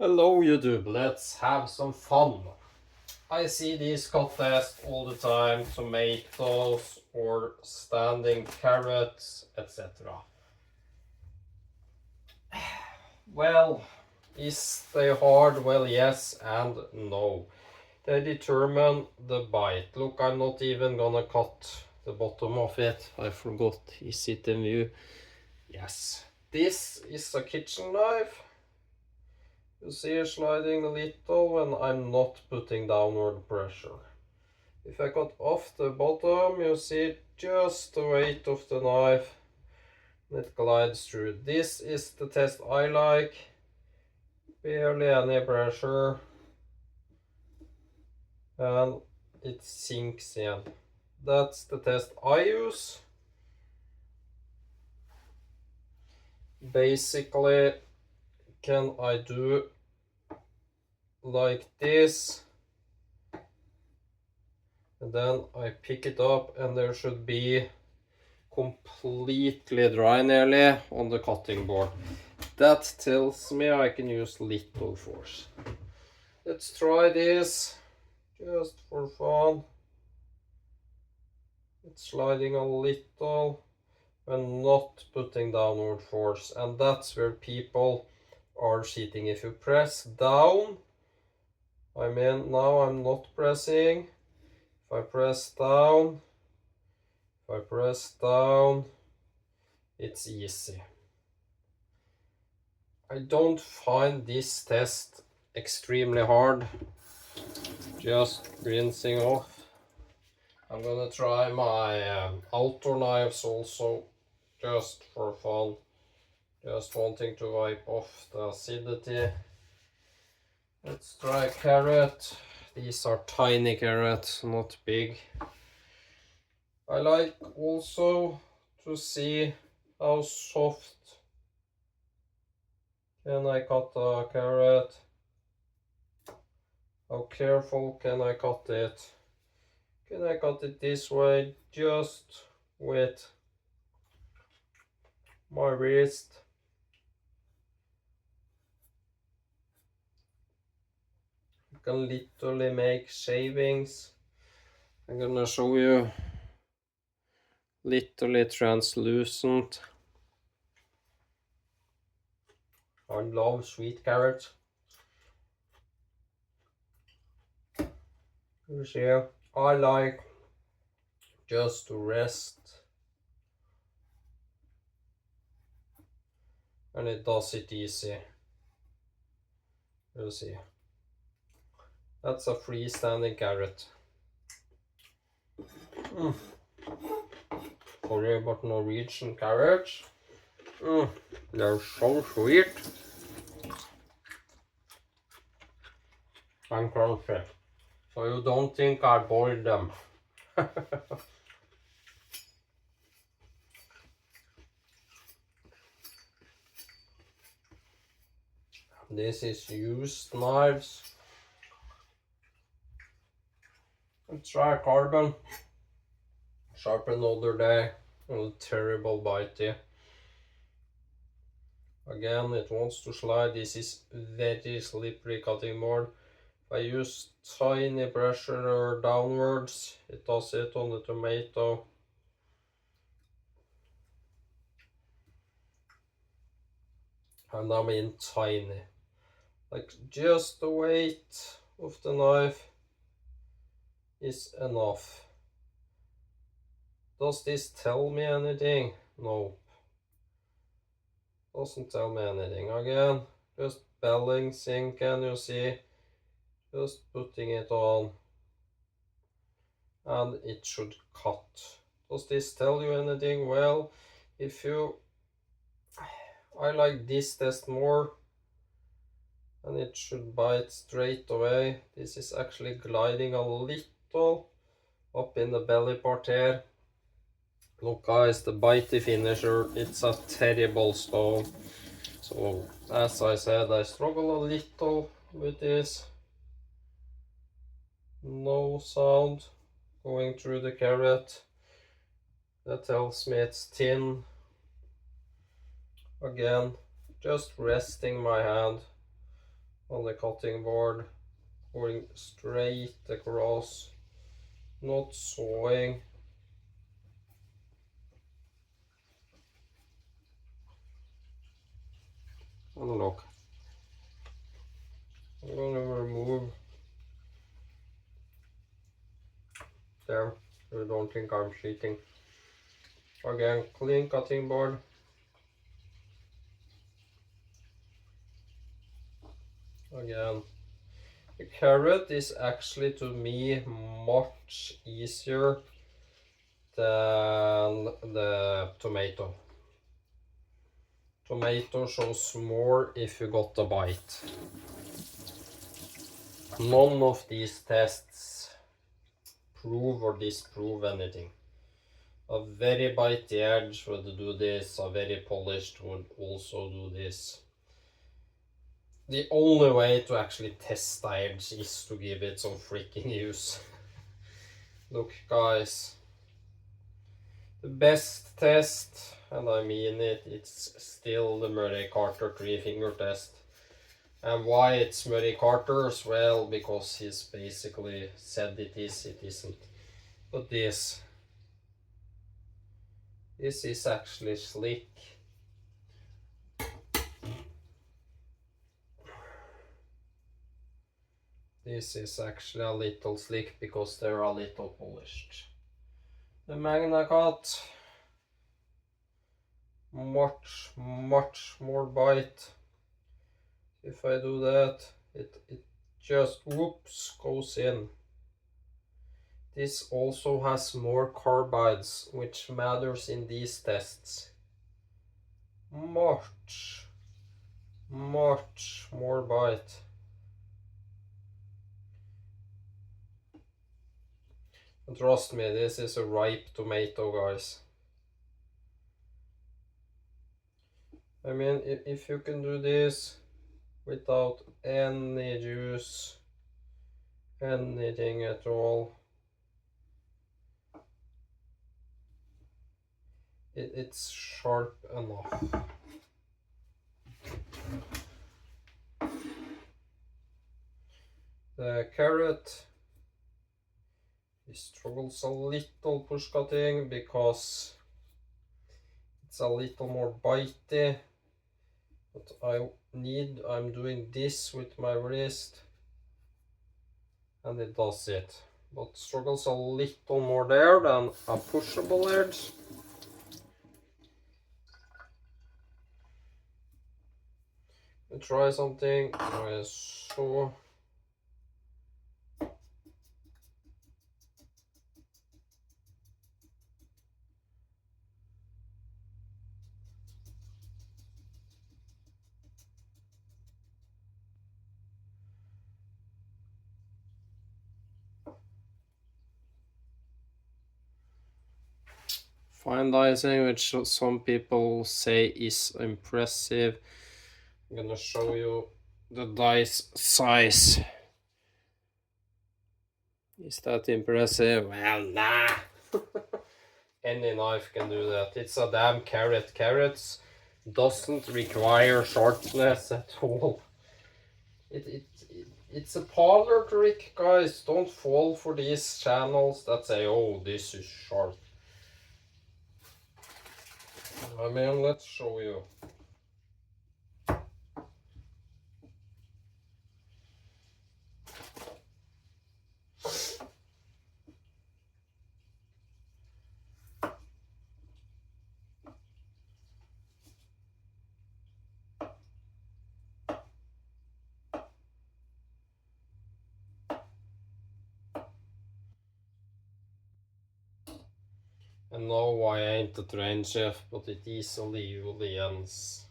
Hello YouTube, let's have some fun. I see these contests all the time, tomatoes or standing carrots, etc. Well, is they hard? Well, yes and no. They determine the bite. Look, I'm not even gonna cut the bottom of it. I forgot, is it in view? Yes. This is a kitchen knife. You see it sliding a little when I'm not putting downward pressure. If I cut off the bottom, you see just the weight of the knife. It glides through. This is the test I like. Barely any pressure. And it sinks in. That's the test I use. Basically, can I do like this? And then I pick it up and there should be completely dry nearly on the cutting board. That tells me I can use little force. Let's try this just for fun. It's sliding a little when not putting downward force, and that's where people are cheating. If you press down, I mean now I'm not pressing. If I press down, it's easy. I don't find this test extremely hard. Just rinsing off. I'm gonna try my outdoor knives also, just for fun. Just wanting to wipe off the acidity. Let's try carrot. These are tiny carrots, not big. I like also to see how soft can I cut a carrot. How careful can I cut it? Can I cut it this way, just with my wrist? You can literally make shavings. I'm gonna show you. Literally translucent. I love sweet carrots. You see, I like just to rest, and it does it easy. You see, that's a freestanding carrot. Sorry, but Norwegian carrots, they're so sweet and crunchy. So you don't think I boiled them. This is used knives. Let's try carbon. Sharpen other day. Oh, terrible bitey. Again, it wants to slide. This is very slippery cutting board. If I use tiny pressure or downwards, it does it on the tomato. And I mean tiny. Like just the weight of the knife is enough. Does this tell me anything? No. Doesn't tell me anything. Again, just balancing, can you see? Just putting it on. And it should cut. Does this tell you anything? Well, if you... I like this test more. And it should bite straight away. This is actually gliding a little up in the belly part here. Look guys, the bitey finisher, it's a terrible stone. So as I said, I struggle a little with this. No sound going through the carrot. That tells me it's thin. Again, just resting my hand on the cutting board, going straight across, not sawing. And look, I'm gonna remove there, so you don't think I'm cheating. Again, clean cutting board. Again, the carrot is actually to me much easier than the tomato. Tomato shows more if you got the bite. None of these tests prove or disprove anything. A very bitey edge would do this, a very polished would also do this. The only way to actually test the edge is to give it some freaking use. Look guys, the best test, and I mean it, it's still the Murray Carter 3-finger test. And why it's Murray Carter's? Well, because he's basically said it is, it isn't. But this is actually slick. This is actually a little slick because they're a little polished. The Magna Cut, much more bite. If I do that, it just whoops goes in. This also has more carbides, which matters in these tests. Much more bite. And trust me, this is a ripe tomato, guys. I mean, if you can do this without any juice, anything at all, it's sharp enough. The carrot, it struggles a little push cutting because it's a little more bitey. But I'm doing this with my wrist and it does it. But struggles a little more there than a pushable edge. Let's try something. So fine dicing, which some people say is impressive. I'm gonna show you the dice size. Is that impressive? Well, nah. Any knife can do that. It's a damn carrot. Carrots doesn't require sharpness at all. It's a parlor trick, guys. Don't fall for these channels that say, oh, this is sharp. I mean, let's show you. And no, I ain't a trained chef, but it easily ends.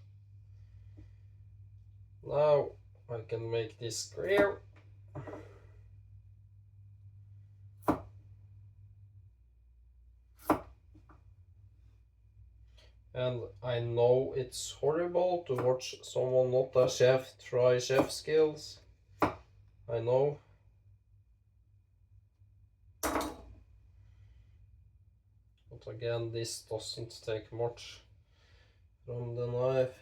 Now I can make this clear. And I know it's horrible to watch someone not a chef try chef skills. I know. But again, this doesn't take much from the knife.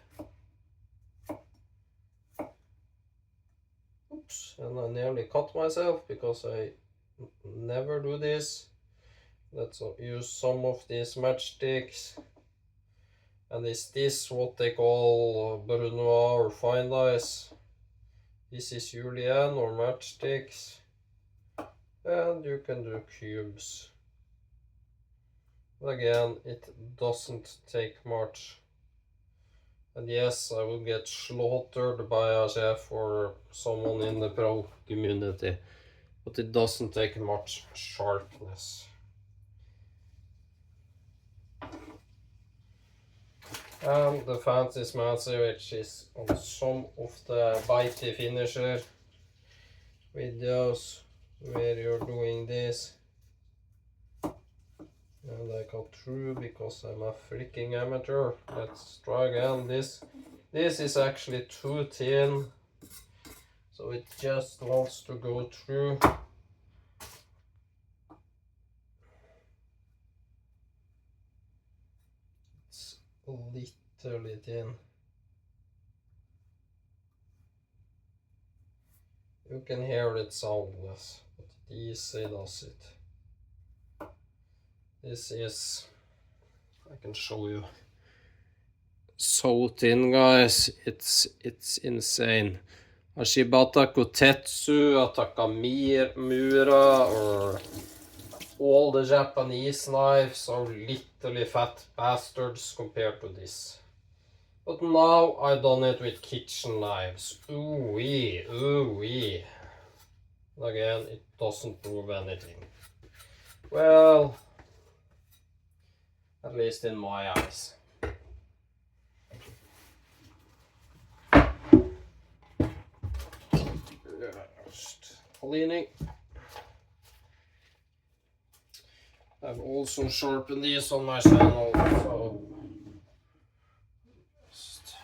Oops, and I nearly cut myself because I never do this. Let's use some of these matchsticks. And is this what they call Brunoise or fine dice? This is julienne or matchsticks. And you can do cubes. But again, it doesn't take much. And yes, I will get slaughtered by a chef or someone in the pro community. But it doesn't take much sharpness. And the fancy smancy, which is on some of the bitey finisher videos where you're doing this. And I got through because I'm a freaking amateur. Let's try again. This is actually too thin, so it just wants to go through. It's literally thin. You can hear it soundless, but it easily does it. This is, I can show you, so thin, guys. It's insane. Ashibata Kotetsu, Atakamura, or all the Japanese knives are literally fat bastards compared to this. But now I done it with kitchen knives. Ooh wee, ooh wee. Again, it doesn't prove anything. Well, at least in my eyes. Just cleaning. I've also sharpened these on my channel, so just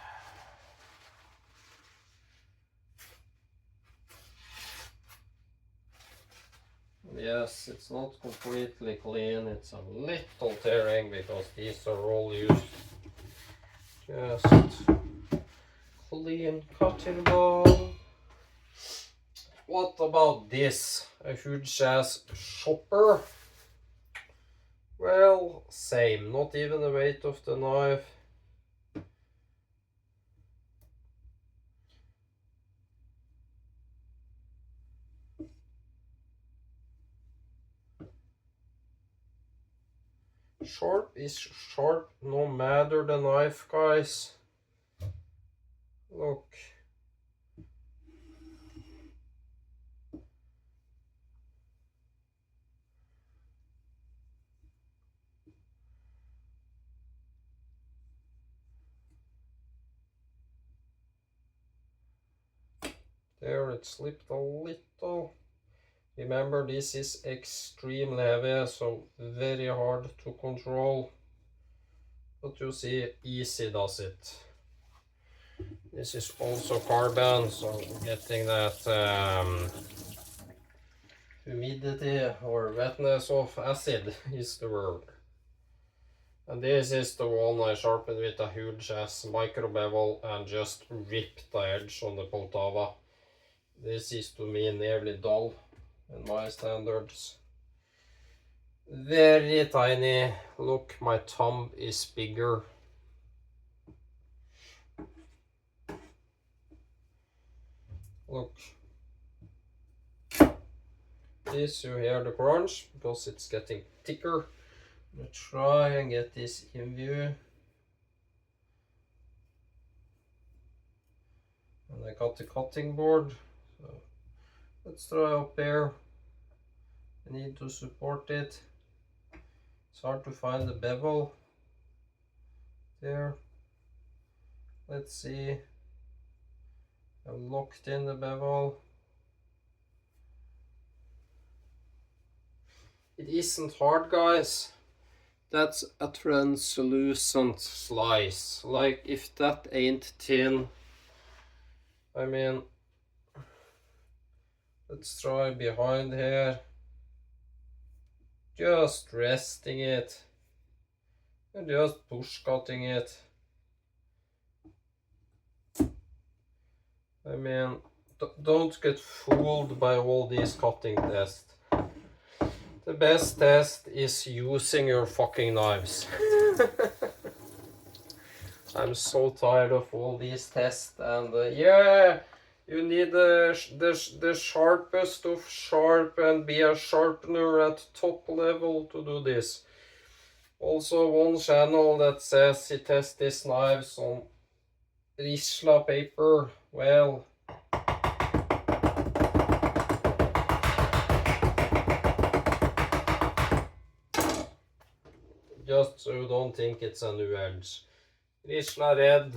yes, it's not completely clean, it's a little tearing because these are all used. Just clean cutting board. What about this? A huge ass chopper? Well, same, not even the weight of the knife. Sharp is sharp no matter the knife, guys. Look. There, it slipped a little. Remember, this is extremely heavy, so very hard to control. But you see, easy does it. This is also carbon, so getting that humidity or wetness of acid is the word. And this is the one I sharpened with a huge ass micro bevel and just ripped the edge on the Poltava. This is to me nearly dull in my standards. Very tiny. Look, my thumb is bigger. Look. This, you hear the crunch because it's getting thicker. I'm gonna try and get this in view. And I got the cutting board. So let's try up here. I need to support it. It's hard to find the bevel. There. Let's see. I've locked in the bevel. It isn't hard, guys. That's a translucent slice. Like, if that ain't thin, I mean, let's try behind here. Just resting it and just push cutting it. I mean, don't get fooled by all these cutting tests. The best test is using your fucking knives. I'm so tired of all these tests, and yeah, you need the sharpest of sharp and be a sharpener at top level to do this. Also, one channel that says he tests his knives on Risla paper. Well, just so you don't think it's a new edge. Risla red.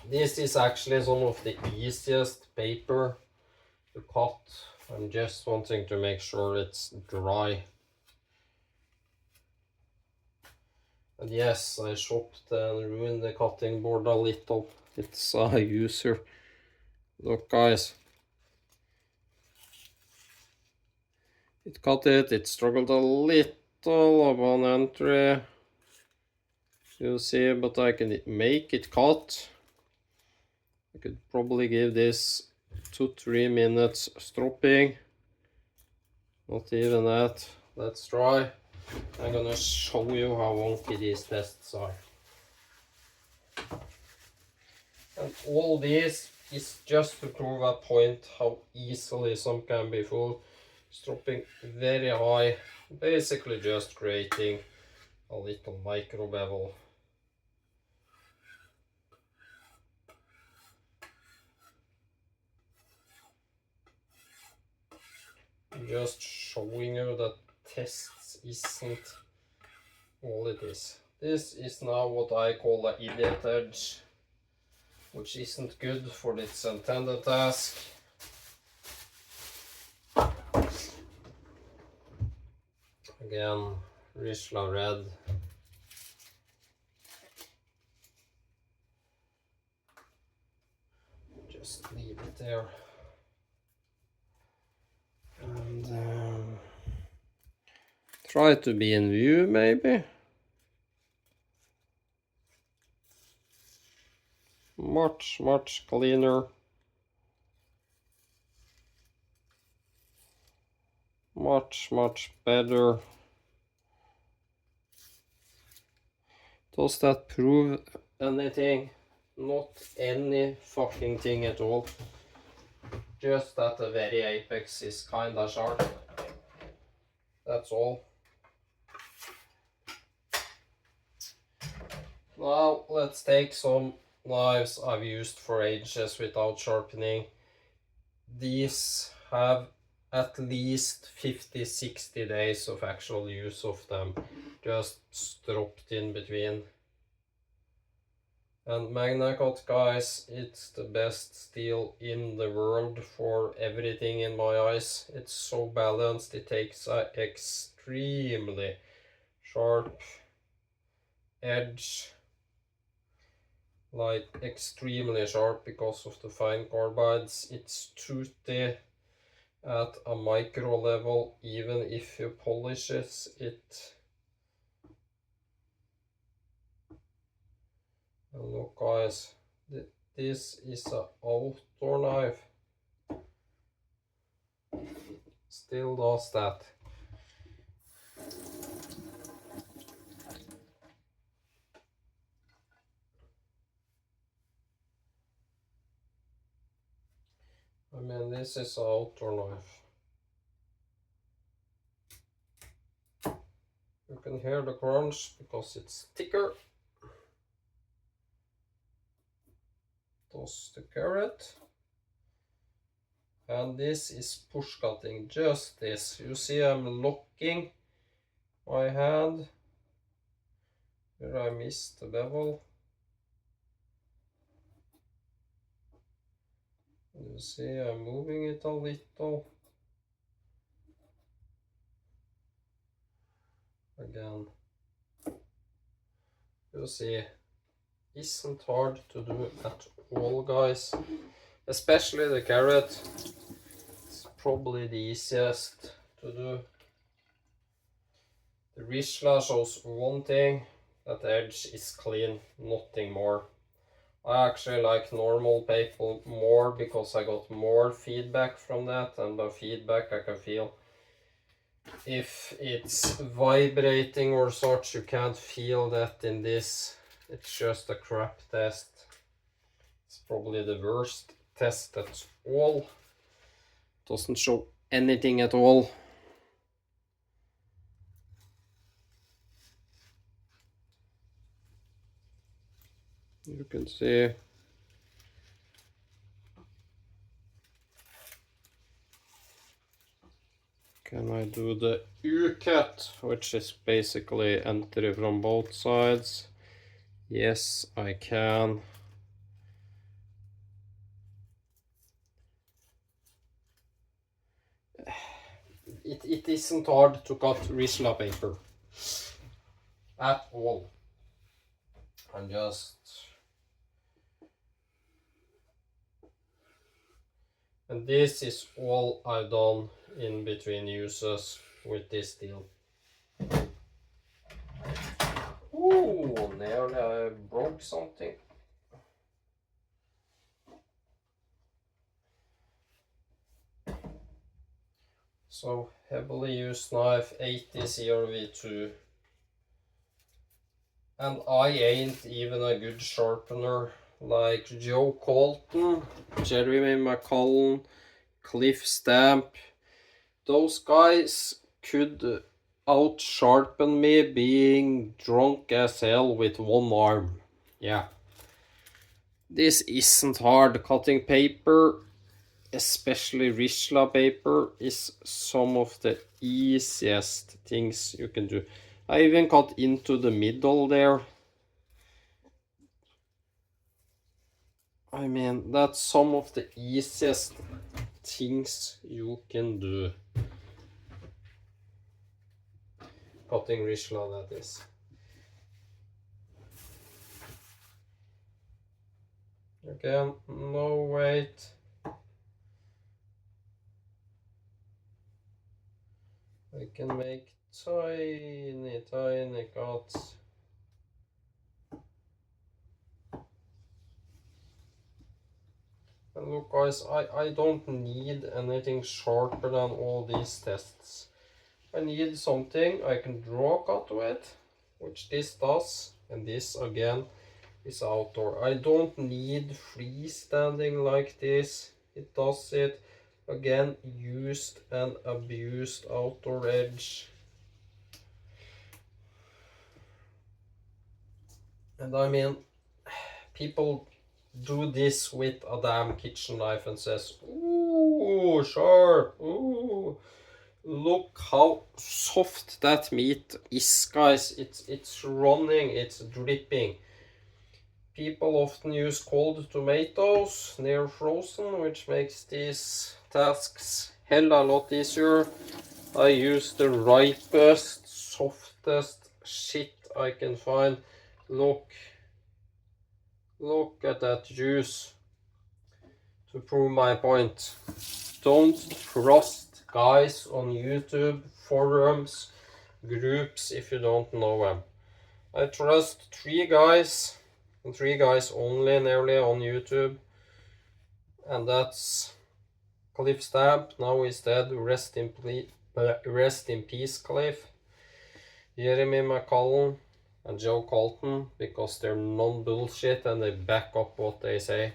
This is actually some of the easiest paper to cut. I'm just wanting to make sure it's dry. And yes, I shopped and ruined the cutting board a little. It's a user. Look guys. It cut it struggled a little upon entry. You'll see, but I can make it cut. I could probably give this 2-3 minutes stropping. Not even that. Let's try. I'm gonna show you how wonky these tests are. And all this is just to prove a point how easily some can be fooled. Stropping very high, basically just creating a little micro bevel. Just showing you that tests isn't all it is. This is now what I call an idiot edge, which isn't good for its intended task. Again, Risla red. Just leave it there. And try to be in view maybe. Much cleaner. Much better. Does that prove anything? Not any fucking thing at all. Just that the very apex is kinda sharp. That's all. Now let's take some knives I've used for ages without sharpening. These have at least 50-60 days of actual use of them, just stropped in between. And MagnaCut, guys, it's the best steel in the world for everything in my eyes. It's so balanced, it takes an extremely sharp edge, like extremely sharp because of the fine carbides. It's toothy at a micro level, even if you polishes it. And look guys, this is an outdoor knife. Still does that. I mean, this is an outdoor knife. You can hear the crunch because it's thicker. Toss the carrot. And this is push cutting, just this. You see I'm locking my hand. Here I missed the bevel. You see I'm moving it a little. Again. You see, isn't hard to do at all, guys. Especially the carrot. It's probably the easiest to do. The Risla shows one thing, That edge is clean, nothing more. I actually like normal paper more because I got more feedback from that, and by feedback I can feel if it's vibrating or such. You can't feel that in this. It's just a crap test. It's probably the worst test at all. Doesn't show anything at all. You can see. Can I do the U-cut, which is basically entry from both sides? Yes, I can. It isn't hard to cut Risla paper at all. I'm just... And this is all I've done in between uses with this deal. Ooh, nearly I broke something. So, heavily used knife, 80 CRV2. And I ain't even a good sharpener like Joe Colton, Jeremy McCullen, Cliff Stamp. Those guys could out-sharpen me being drunk as hell with one arm. Yeah. This isn't hard. Cutting paper, especially Risla paper, is some of the easiest things you can do. I even cut into the middle there. I mean, that's some of the easiest things you can do. Cutting Risla, that is. Again, no weight. I can make tiny, tiny cuts. And look guys, I don't need anything sharper than all these tests. I need something I can draw a cut with, which this does, and this again is outdoor. I don't need freestanding like this. It does it. Again, used and abused outdoor edge. And I mean, people do this with a damn kitchen knife and says, ooh, sharp, ooh. Look how soft that meat is, guys. It's running, it's dripping. People often use cold tomatoes near frozen, which makes these tasks hell a lot easier. I use the ripest, softest shit I can find. Look at that juice. To prove my point, don't trust guys on YouTube, forums, groups if you don't know them. I trust 3 guys, and 3 guys only nearly on YouTube, and that's Cliff Stamp, now he's dead, rest in peace Cliff, Jeremy McCullen, and Joe Colton, because they're non-bullshit and they back up what they say.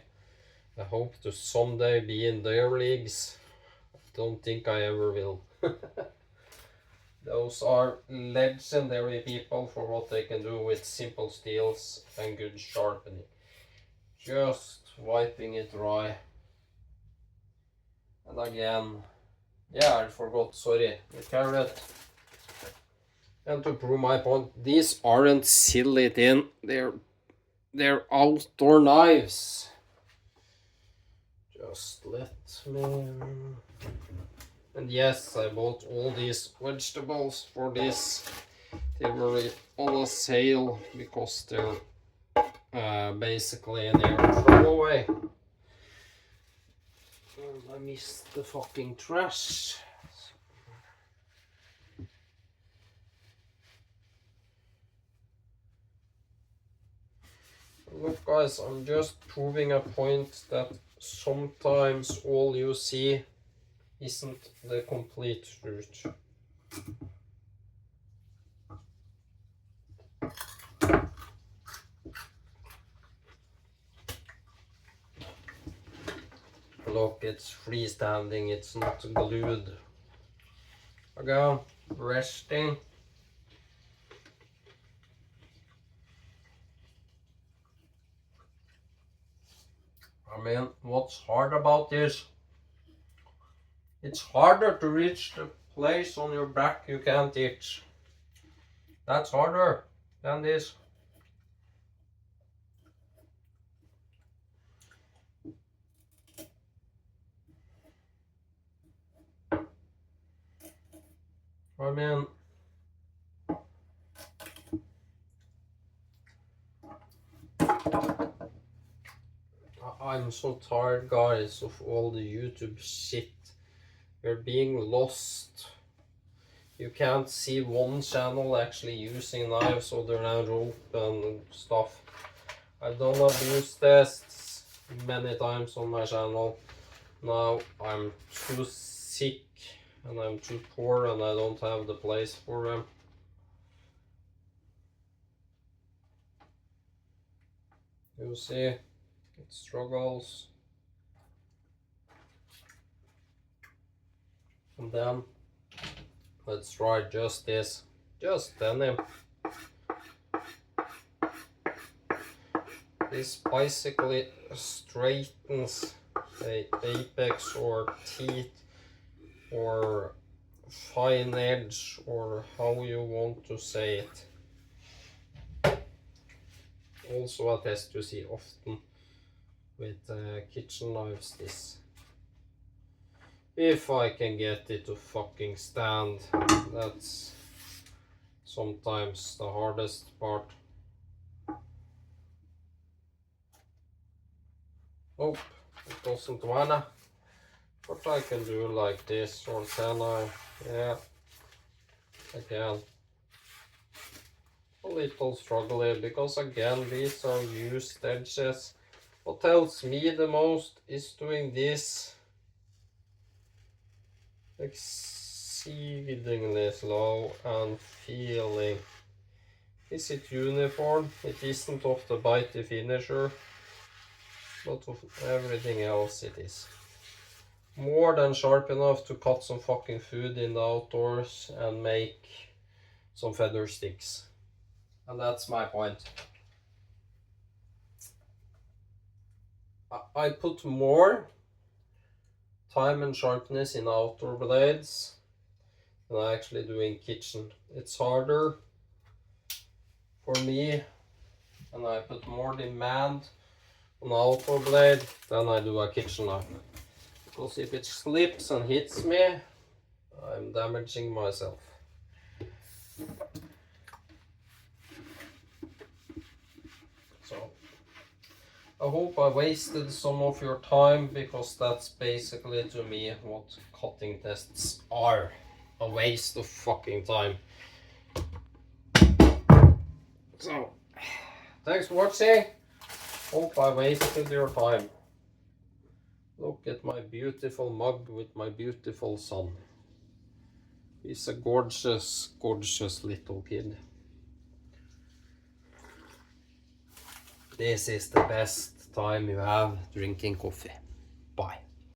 I hope to someday be in their leagues. I don't think I ever will. Those are legendary people for what they can do with simple steels and good sharpening. Just wiping it dry. And again, yeah, I forgot, sorry, the carrot. And to prove my point, these aren't silly thin, they're outdoor knives. Just let me... And yes, I bought all these vegetables for this. They were on a sale because they're basically they're throwaway. And I missed the fucking trash. Look guys, I'm just proving a point that sometimes all you see isn't the complete truth. Look, it's freestanding, it's not glued. Again, resting. I mean, what's hard about this? It's harder to reach the place on your back you can't itch. That's harder than this. I mean, I'm so tired, guys, of all the YouTube shit. You're being lost. You can't see one channel actually using knives other than rope and stuff. I've done abuse tests many times on my channel. Now I'm too sick and I'm too poor and I don't have the place for them. You see, it struggles. And then let's try just this. Just denim. This basically straightens the apex or teeth or fine edge or how you want to say it. Also a test you see often with kitchen knives, this. If I can get it to fucking stand, that's sometimes the hardest part. Nope, it doesn't wanna. But I can do like this, or can I? Yeah, I can. A little struggly, because again, these are used edges. What helps me the most is doing this exceedingly slow and feeling. Is it uniform? It isn't of the bitey finisher, but of everything else it is. More than sharp enough to cut some fucking food in the outdoors and make some feather sticks. And that's my point. I put more time and sharpness in outdoor blades than I actually do in kitchen. It's harder for me and I put more demand on an outdoor blade than I do a kitchen knife. Because if it slips and hits me, I'm damaging myself. So, I hope I wasted some of your time, because that's basically to me what cutting tests are. A waste of fucking time. So, thanks for watching. Hope I wasted your time. Look at my beautiful mug with my beautiful son. He's a gorgeous, gorgeous little kid. This is the best time you have drinking coffee. Bye.